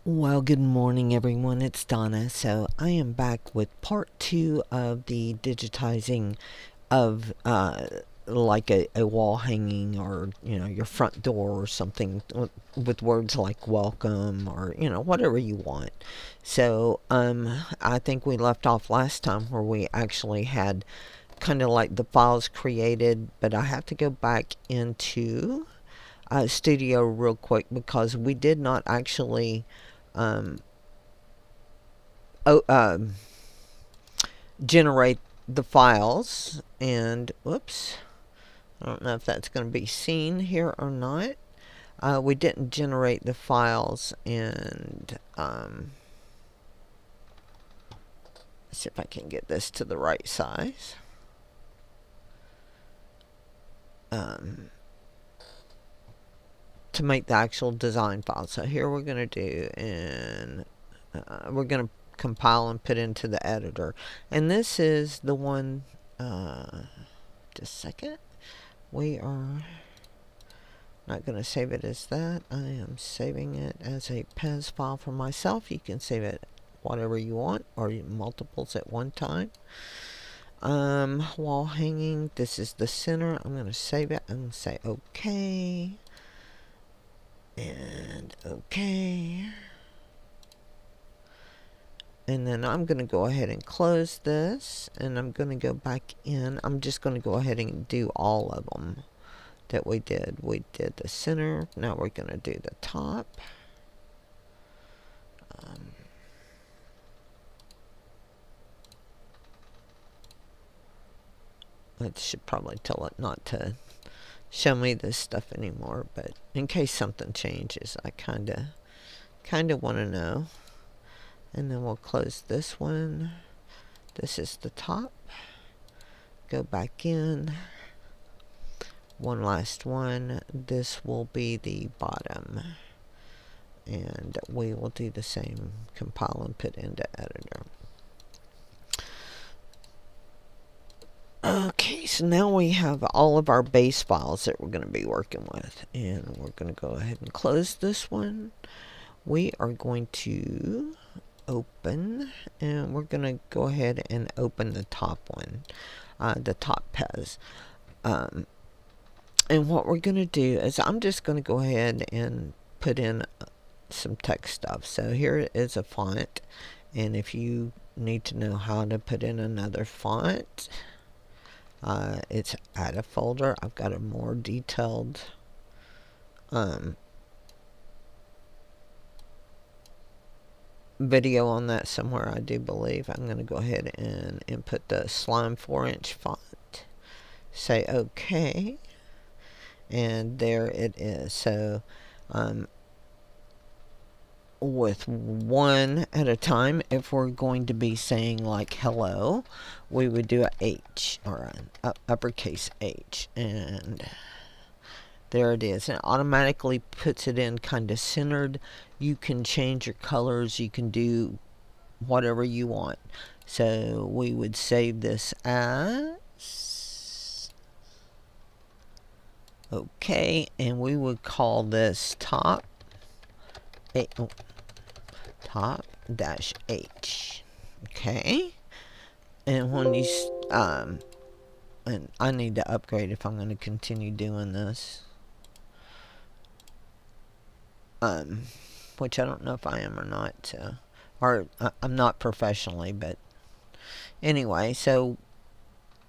Well, good morning, everyone. It's Donna. So I am back with part two of the digitizing of like a wall hanging, or your front door or something with words like welcome, or whatever you want. So I think we left off last time where we actually had kind of like the files created, but I have to go back into Studio real quick because we did not actually um, oh, generate the files. And whoops, I don't know if that's going to be seen here or not. We didn't generate the files, and let's see if I can get this to the right size. To make the actual design file. So here we're going to do, and we're going to compile and put into the editor. And this is the one, just a second. We are not going to save it as that. I am saving it as a PES file for myself. You can save it whatever you want, or multiples at one time. Wall hanging, this is the center. I'm going to save it and say okay. And okay. And then I'm going to go ahead and close this, and I'm going to go back in. I'm just going to go ahead and do all of them that we did. We did the center. Now we're going to do the top. It should probably tell it not to show me this stuff anymore, but in case something changes, I kind of want to know. And then we'll close this one. This is the top. Go back in. One last one. This will be the bottom. And we will do the same. Compile and put into editor. Okay, so now we have all of our base files that we're going to be working with. And we're going to go ahead and close this one. We are going to open, and we're going to go ahead and open the top one, the top PES. And what we're going to do is I'm just going to go ahead and put in some text stuff. So here is a font, and if you need to know how to put in another font, it's add a folder. I've got a more detailed video on that somewhere, I do believe. I'm going to go ahead and input the slime 4-inch font, say okay, and there it is. So with one at a time, if we're going to be saying like hello, we would do a H, or an uppercase H, and there it is. And it automatically puts it in kind of centered. You can change your colors. You can do whatever you want. So we would save this as okay, and we would call this top top dash H. Okay. And when you and I need to upgrade if I'm going to continue doing this. Which I don't know if I am or not, or I'm not professionally, but anyway. So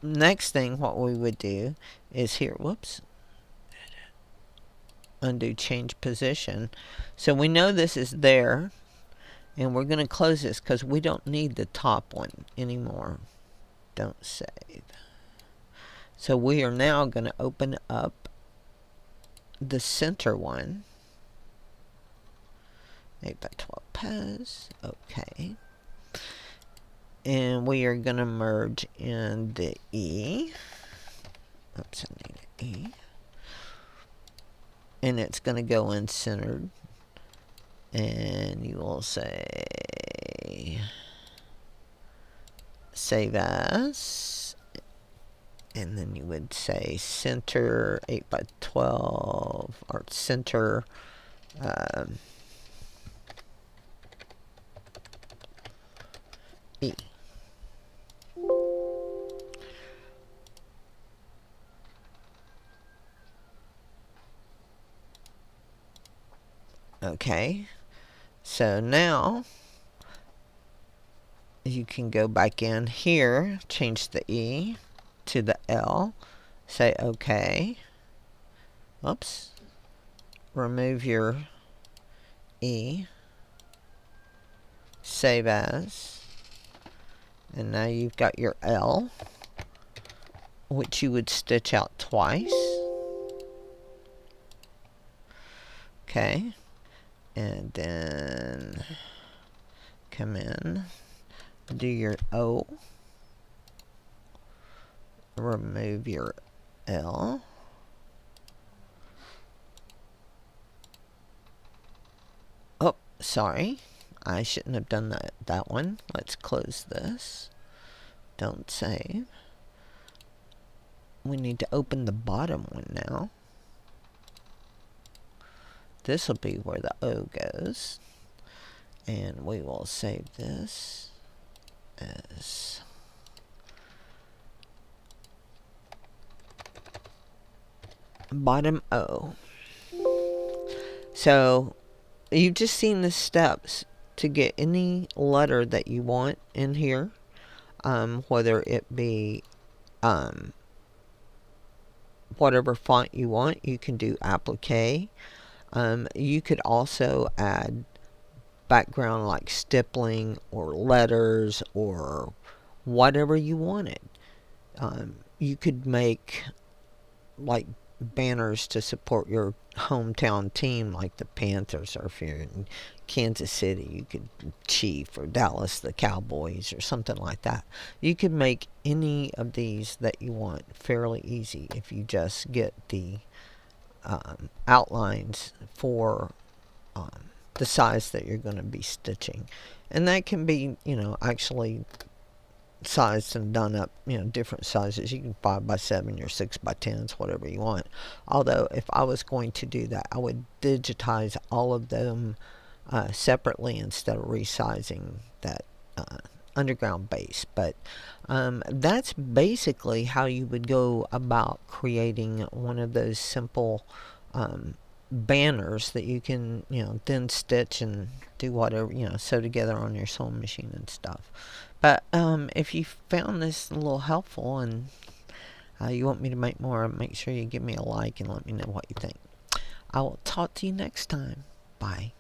next thing, what we would do is here, whoops, undo change position. So we know this is there, and we're going to close this because we don't need the top one anymore. Don't save. So we are now going to open up the center one. 8x12 PES. Okay. And we are going to merge in the E. Oops, I need an E. And it's going to go in centered. And you will say save as. And then you would say center 8x12, or center Okay, so now you can go back in here, change the E to the L, say OK. Oops. Remove your E, save as, and now you've got your L, which you would stitch out twice. Okay, and then come in, do your O, remove your L, oh, sorry, I shouldn't have done that one. Let's close this. Don't save. We need to open the bottom one now. This will be where the O goes. And we will save this as bottom O. So you've just seen the steps to get any letter that you want in here, whether it be whatever font you want. You can do applique. You could also add background like stippling or letters or whatever you wanted. You could make like banners to support your hometown team, like the Panthers, or if you're in Kansas City, you could Chief or Dallas, the Cowboys, or something like that. You can make any of these that you want fairly easy if you just get the outlines for the size that you're going to be stitching. And that can be, actually sized and done up, different sizes. You can 5x7 or 6x10s, whatever you want. Although if I was going to do that, I would digitize all of them separately instead of resizing that underground base. But that's basically how you would go about creating one of those simple banners that you can, then stitch and do whatever, sew together on your sewing machine and stuff. But if you found this a little helpful and you want me to make more, make sure you give me a like and let me know what you think. I will talk to you next time. Bye.